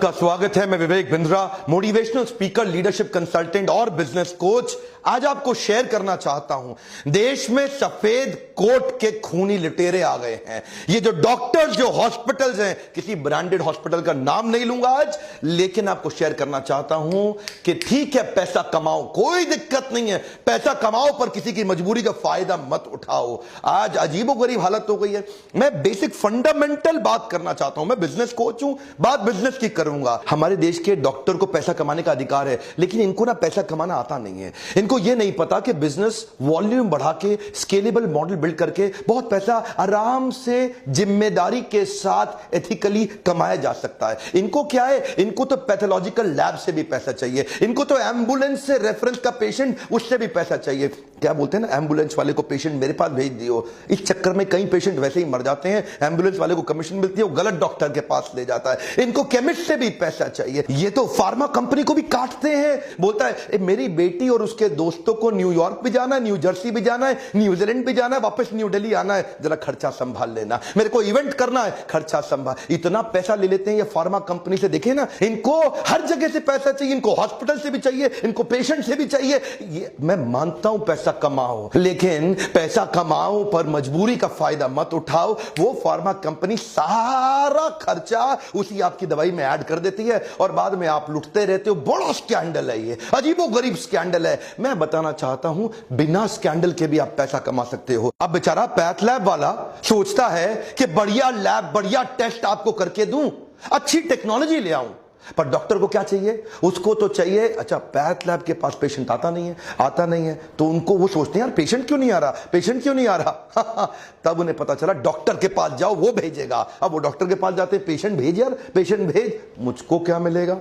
सबका स्वागत है। मैं Vivek Bindra, motivational speaker, leadership consultant और बिजनेस कोच। आज आपको शेयर करना चाहता हूं, देश में सफेद कोट के खूनी लुटेरे आ गए हैं। ये जो डॉक्टर्स, जो हॉस्पिटल्स हैं, किसी ब्रांडेड हॉस्पिटल का नाम नहीं लूंगा आज, लेकिन आपको शेयर करना चाहता हूं कि ठीक है, पैसा कमाओ, कोई दिक्कत नहीं है, पैसा कमाओ, पर किसी की मजबूरी का फायदा मत उठाओ। आज अजीबोगरीब हालत हो गई है। मैं बेसिक फंडामेंटल बात करना चाहता हूं। मैं बिजनेस कोच हूं, बात बिजनेस की करूंगा। हमारे देश के डॉक्टर को पैसा कमाने का अधिकार है, लेकिन इनको ना पैसा कमाना आता नहीं है। इनको यह नहीं पता कि बिजनेस वॉल्यूम बढ़ा के, स्केलेबल मॉडल बिल्ड करके बहुत पैसा आराम से, जिम्मेदारी के साथ, एथिकली कमाया जा सकता है। इनको क्या है, इनको तो पैथोलॉजिकल लैब से भी पैसा चाहिए, इनको तो एम्बुलेंस से रेफरेंस का पेशेंट, उससे भी पैसा चाहिए। क्या बोलते हैं ना, एम्बुलेंस वाले को पेशेंट मेरे पास भेज दियो। इस चक्कर में कई पेशेंट वैसे ही मर जाते हैं। एम्बुलेंस वाले को कमीशन मिलती है, वो गलत डॉक्टर के पास ले जाता है। इनको केमिस्ट से भी पैसा चाहिए। ये तो फार्मा कंपनी को भी काटते हैं। बोलता है मेरी बेटी और उसके दोस्तों को न्यूयॉर्क भी जाना है, न्यू जर्सी भी जाना है, न्यूजीलैंड भी जाना है, वापस न्यू दिल्ली आना है, जरा खर्चा संभाल लेना। मेरे को इवेंट करना है, खर्चा संभाल। इतना पैसा ले लेते हैं ये फार्मा कंपनी से। देखे ना, इनको हर जगह से पैसा चाहिए, इनको हॉस्पिटल से भी चाहिए, इनको पेशेंट से भी चाहिए। ये मैं मानता हूं, पैसा कमाओ, लेकिन पैसा कमाओ पर मजबूरी का फायदा मत उठाओ। वो फार्मा कंपनी सारा खर्चा उसी आपकी दवाई में ऐड कर देती है और बाद में आप लुटते रहते हो। बड़ा स्कैंडल है ये, अजीबोगरीब स्कैंडल है। मैं बताना चाहता हूं, बिना स्कैंडल के भी आप पैसा कमा सकते हो। अब बेचारा पैथ लैब वाला सोचता है कि बढ़िया लैब, बढ़िया टेस्ट आपको करके दूं, अच्छी टेक्नोलॉजी ले आऊं, पर डॉक्टर को क्या चाहिए? उसको तो चाहिए, अच्छा पैथ लैब के पास पेशेंट आता नहीं है, तो उनको वो सोचते हैं यार पेशेंट क्यों नहीं आ रहा तब उन्हें पता चला डॉक्टर के पास जाओ, वो भेजेगा। अब वो डॉक्टर के पास जाते हैं, पेशेंट भेज यार, पेशेंट भेज, मुझको क्या मिलेगा?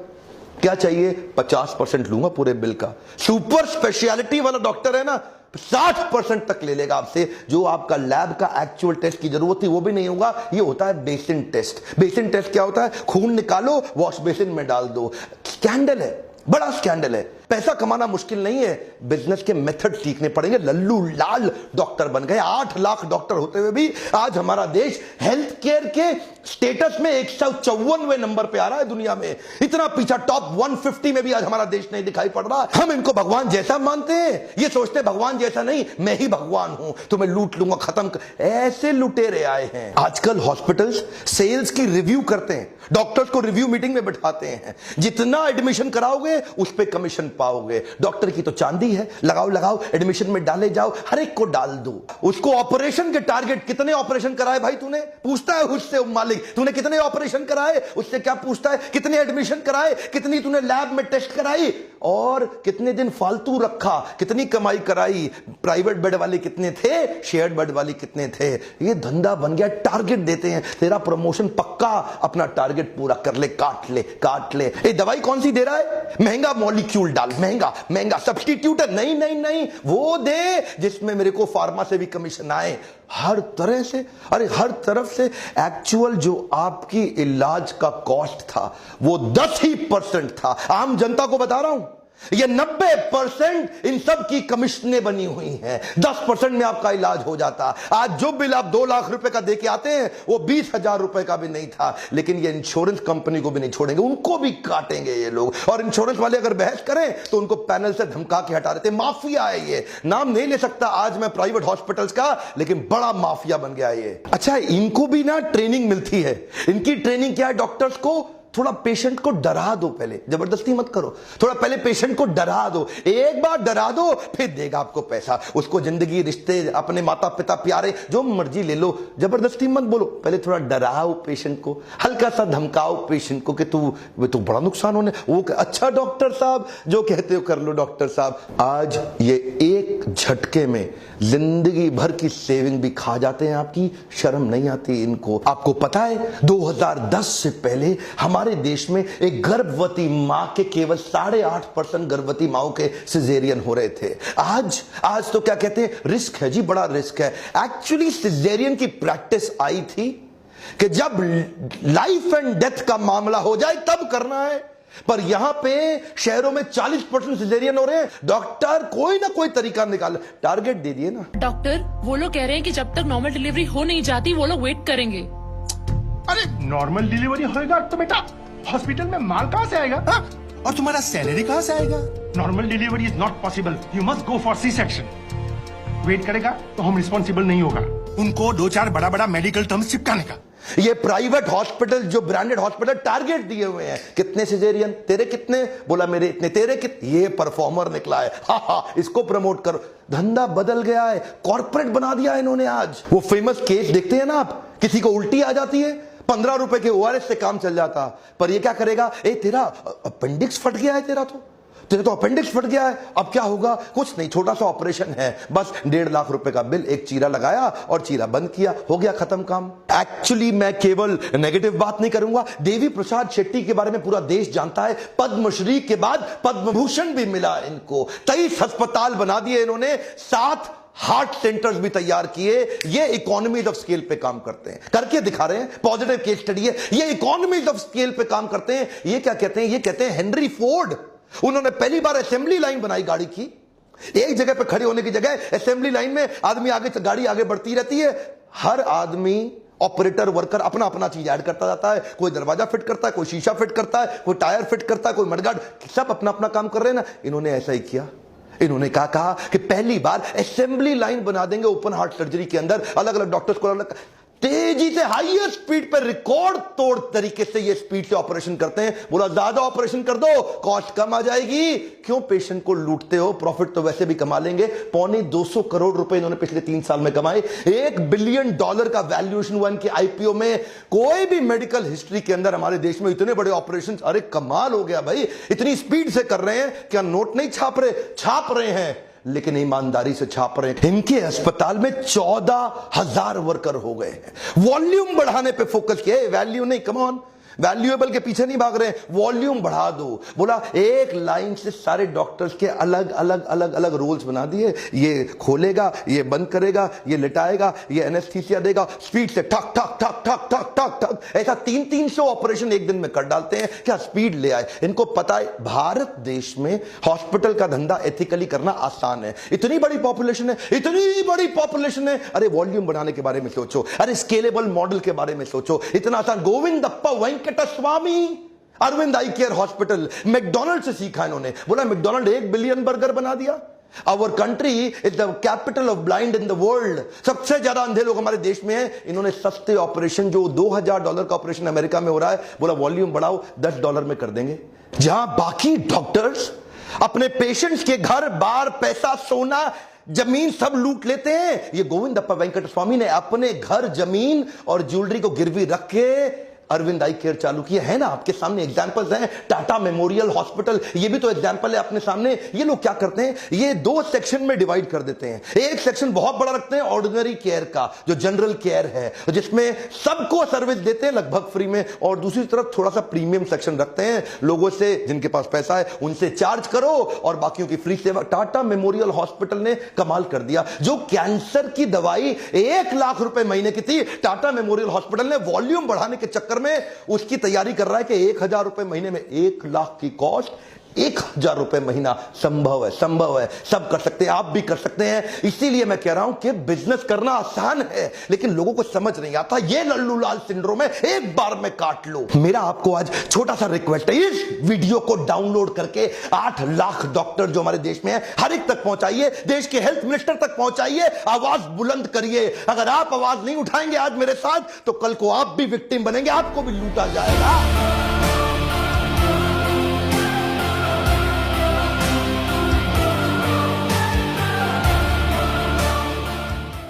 क्या चाहिए? 50% लूंगा पूरे बिल का। सुपर स्पेशलिटी वाला डॉक्टर है ना, 60% तक ले लेगा आपसे। जो आपका लैब का एक्चुअल टेस्ट की जरूरत थी वो भी नहीं होगा। ये होता है बेसिन टेस्ट। बेसिन टेस्ट क्या होता है? खून निकालो, वॉश बेसिन में डाल दो। स्कैंडल है, बड़ा स्कैंडल है। पैसा कमाना मुश्किल नहीं है, बिजनेस के मेथड सीखने पड़ेंगे। लल्लू लाल डॉक्टर बन गए। 8 लाख डॉक्टर होते हुए भी आज हमारा देश हेल्थ केयर के स्टेटस में 154वें नंबर पे आ रहा है दुनिया में। इतना पीछा, टॉप 150 में भी आज हमारा देश नहीं दिखाई पड़ रहा। हम इनको भगवान जैसा मानते हैं, ये सोचते हैं भगवान जैसा नहीं, मैं ही भगवान हूं, तो मैं लूट लूंगा, खत्म कर। ऐसे लुटेरे आए हैं। आजकल हॉस्पिटल्स सेल्स की रिव्यू करते हैं, डॉक्टर्स को रिव्यू मीटिंग में बिठाते हैं। जितना एडमिशन कराओगे उस पर कमीशन पाओगे। डॉक्टर की तो चांदी है, लगाओ, एडमिशन में डाले जाओ, हर एक को डाल दो। उसको ऑपरेशन के टारगेट, कितने ऑपरेशन कराए भाई तूने, पूछता है उससे मालिक, तूने कितने ऑपरेशन कराए? उससे क्या पूछता है? कितने एडमिशन कराए, कितनी तूने लैब में टेस्ट कराई, और कितने दिन फालतू रखा, कितनी कमाई कराई, प्राइवेट बेड वाले कितने थे, शेयर्ड बेड वाले कितने थे। ये धंधा बन गया। टारगेट देते हैं, तेरा प्रमोशन पक्का, अपना टारगेट पूरा कर ले, काट ले। ये दवाई कौन सी दे रहा है? महंगा मॉलिक्यूल डाल, महंगा सब्स्टिट्यूट है। नहीं, वो दे जिसमें मेरे को फार्मा से भी कमीशन आए। हर तरह से, अरे हर तरफ से। एक्चुअल जो आपकी इलाज का कॉस्ट था वो 10% था। आम जनता को बता रहा हूं, ये 90% इन सब की कमीशनें बनी हुई हैं। 10% में आपका इलाज हो जाता। आज जो बिल आप 2 लाख रुपए का देके आते हैं वो 20,000 रुपए का भी नहीं था। लेकिन ये इंश्योरेंस कंपनी को भी नहीं छोड़ेंगे, उनको भी काटेंगे ये लोग। और इंश्योरेंस वाले अगर बहस करें तो उनको पैनल से धमका के हटा देते। माफिया है ये, नाम नहीं ले सकता आज मैं प्राइवेट हॉस्पिटल्स का, लेकिन बड़ा माफिया बन गया ये। अच्छा, इनको भी ना ट्रेनिंग मिलती है। इनकी ट्रेनिंग क्या है? डॉक्टर्स को थोड़ा पेशेंट को डरा दो, पहले जबरदस्ती मत करो, थोड़ा पहले पेशेंट को डरा दो। एक बार डरा दो, फिर देगा आपको पैसा। उसको जिंदगी, रिश्ते, अपने माता पिता, प्यारे, जो मर्जी ले लो, जबरदस्ती मत बोलो। पहले थोड़ा डराओ पेशेंट को, हल्का सा धमकाओ पेशेंट को कि तू बड़ा नुकसान होने। वो अच्छा डॉक्टर साहब, जो कहते हो कर लो डॉक्टर साहब। आज ये एक झटके में जिंदगी भर की सेविंग भी खा जाते हैं आपकी। शर्म नहीं आती इनको। आपको पता है 2010 से पहले हमारे देश में एक गर्भवती मां के केवल 8.5% गर्भवती माओं के सिजेरियन हो रहे थे। आज तो क्या कहते हैं, रिस्क है जी, बड़ा रिस्क है। एक्चुअली सिजेरियन की प्रैक्टिस आई थी कि जब लाइफ एंड डेथ का मामला हो जाए तब करना है, पर यहां पे शहरों में 40% सिजेरियन हो रहे हैं। डॉक्टर कोई ना कोई तरीका निकाल, टारगेट दे दिए ना। डॉक्टर वो लोग कह रहे हैं कि जब तक नॉर्मल डिलीवरी हो नहीं जाती वो लोग वेट करेंगे। अरे नॉर्मल डिलीवरी होएगा तो बेटा हॉस्पिटल में माल कहाँ से आएगा? हाँ? और तुम्हारा सैलरी कहाँ से आएगा? Normal delivery is not possible, you must go for C section. Wait करेगा तो हम रिस्पॉन्सिबल नहीं होगा। उनको 2-4 बड़ा मेडिकल टर्म्स चिपकाने का। ये प्राइवेट हॉस्पिटल, जो ब्रांडेड हॉस्पिटल, टारगेट दिए हुए हैं। कितने सिजेरियन? तेरे कितने? बोला मेरे इतने। तेरे कितने? ये परफॉर्मर निकला है, हा, इसको प्रमोट करो। धंधा बदल गया है, कॉर्पोरेट बना दिया है इन्होंने। आज वो फेमस केस देखते हैं ना आप, किसी को उल्टी आ जाती है, 15 रुपए के ORS से काम चल जाता, पर ये क्या करेगा? ए तेरा अपेंडिक्स फट गया है, तेरे तो अपेंडिक्स फट गया है, अब क्या होगा? कुछ नहीं, छोटा सा ऑपरेशन है, बस 1.5 लाख रुपए का बिल, एक चीरा लगाया और चीरा बंद किया, हो गया, खत्म काम। एक्चुअली मैं केवल नेगेटिव बात नहीं करूंगा। देवी प्रसाद शेट्टी के बारे में पूरा देश जानता है। पद्मश्री के बाद पद्म भूषण भी मिला इनको। 23 अस्पताल बना दिए इन्होंने, 7 हार्ट सेंटर्स भी तैयार किए। ये इकोनॉमीज ऑफ स्केल पे काम करते हैं, करके दिखा रहे हैं। पॉजिटिव केस स्टडी है, ये इकोनॉमीज ऑफ स्केल पे काम करते हैं। ये क्या कहते हैं? ये कहते हैं हेनरी फोर्ड। उन्होंने पहली बार असेंबली लाइन बनाई गाड़ी की। एक जगह पे खड़े होने की जगह असेंबली लाइन में आदमी आगे, गाड़ी आगे बढ़ती रहती है, हर आदमी ऑपरेटर वर्कर अपना अपना चीज ऐड करता जाता है। कोई दरवाजा फिट करता है, कोई शीशा फिट करता है, कोई टायर फिट करता है, कोई मडगार्ड, सब अपना अपना काम कर रहे हैं ना। इन्होंने ऐसा ही किया। इन्होंने कहा कि पहली बार असेंबली लाइन बना देंगे ओपन हार्ट सर्जरी के अंदर, अलग अलग डॉक्टर्स को अलग तेजी से हाईएस्ट स्पीड पर रिकॉर्ड तोड़ तरीके से ये स्पीड से ऑपरेशन करते हैं। बोला ज्यादा ऑपरेशन कर दो, कॉस्ट कम आ जाएगी। क्यों पेशेंट को लूटते हो? प्रॉफिट तो वैसे भी कमा लेंगे। 250 करोड़ रुपए इन्होंने पिछले 3 साल में कमाए। $1 बिलियन का वैल्यूएशन हुआ इनके IPO में। कोई भी मेडिकल हिस्ट्री के अंदर हमारे देश में इतने बड़े ऑपरेशन, अरे कमाल हो गया भाई। इतनी स्पीड से कर रहे हैं, क्या नोट नहीं छाप रहे हैं, लेकिन ईमानदारी से छाप रहे हैं। इनके अस्पताल में 14,000 वर्कर हो गए हैं। वॉल्यूम बढ़ाने पे फोकस किया, वैल्यू नहीं। कम ऑन, वैल्यूएबल के पीछे नहीं भाग रहे, वॉल्यूम बढ़ा दो। बोला एक लाइन से सारे डॉक्टर्स के अलग अलग रोल्स बना दिए। ये खोलेगा, ये बंद करेगा, ये लिटाएगा, ये एनेस्थीसिया देगा, स्पीड से ठक ठक ठक ठक ठक ठक ठक, ऐसा 300 ऑपरेशन एक दिन में कर डालते हैं। क्या स्पीड ले आए। इनको पता है भारत देश में हॉस्पिटल का धंधा एथिकली करना आसान है। इतनी बड़ी पॉपुलेशन है, इतनी बड़ी पॉपुलेशन है। अरे वॉल्यूम बढ़ाने के बारे में सोचो, अरे स्केलेबल मॉडल के बारे में सोचो, इतना आसान। गोविंदप्पा वेंकटस्वामी अरविंद आई केयर हॉस्पिटल, मैकडॉनल्ड से सीखा इन्होंने। बोला मैकडॉनल्ड 1 बिलियन बर्गर बना दिया। Our country is the capital of blind in the world. सबसे ज्यादा अंधे लोग हमारे देश में हैं। इन्होंने सस्ते ऑपरेशन, जो $2,000 का ऑपरेशन अमेरिका में हो रहा है, बोला वॉल्यूम बढ़ाओ, $10 में कर देंगे। जहां बाकी डॉक्टर्स अपने पेशेंट्स के घर बार, पैसा, सोना, जमीन सब लूट लेते हैं, ये गोविंदप्पा वेंकटस्वामी ने अपने घर, जमीन और ज्वेलरी को गिरवी रख के अरविंद आई केयर चालू किया है ना। आपके सामने एग्जांपल्स हैं। टाटा मेमोरियल हॉस्पिटल, ये भी तो एग्जांपल है अपने सामने। ये लोग क्या करते हैं, ये 2 सेक्शन में डिवाइड कर देते हैं। एक सेक्शन बहुत बड़ा रखते हैं ऑर्डिनरी केयर का, जो जनरल केयर है, जिसमें सबको सर्विस देते हैं लगभग फ्री में, और दूसरी तरफ थोड़ा सा प्रीमियम सेक्शन रखते हैं। लोगों से, जिनके पास पैसा है उनसे चार्ज करो और बाकियों की फ्री सेवा। टाटा मेमोरियल हॉस्पिटल ने कमाल कर दिया। जो कैंसर की दवाई 1 लाख रुपए महीने की थी, टाटा मेमोरियल हॉस्पिटल ने वॉल्यूम बढ़ाने के चक्कर में उसकी तैयारी कर रहा है कि 1,000 रुपए महीने में, 1 लाख की कॉस्ट, 1,000 रुपए महीना। संभव है, संभव है, सब कर सकते हैं, आप भी कर सकते हैं। इसीलिए मैं कह रहा हूं कि बिजनेस करना आसान है, लेकिन लोगों को समझ नहीं आता। ये लल्लू लाल सिंड्रोम है, एक बार में काट लो। मेरा आपको आज छोटा सा रिक्वेस्ट है, इस वीडियो को डाउनलोड करके 8 लाख डॉक्टर जो हमारे देश में है, हर एक तक पहुंचाइए। देश के हेल्थ मिनिस्टर तक पहुंचाइए, आवाज बुलंद करिए। अगर आप आवाज नहीं उठाएंगे आज मेरे साथ, तो कल को आप भी विक्टिम बनेंगे, आपको भी लूटा जाएगा।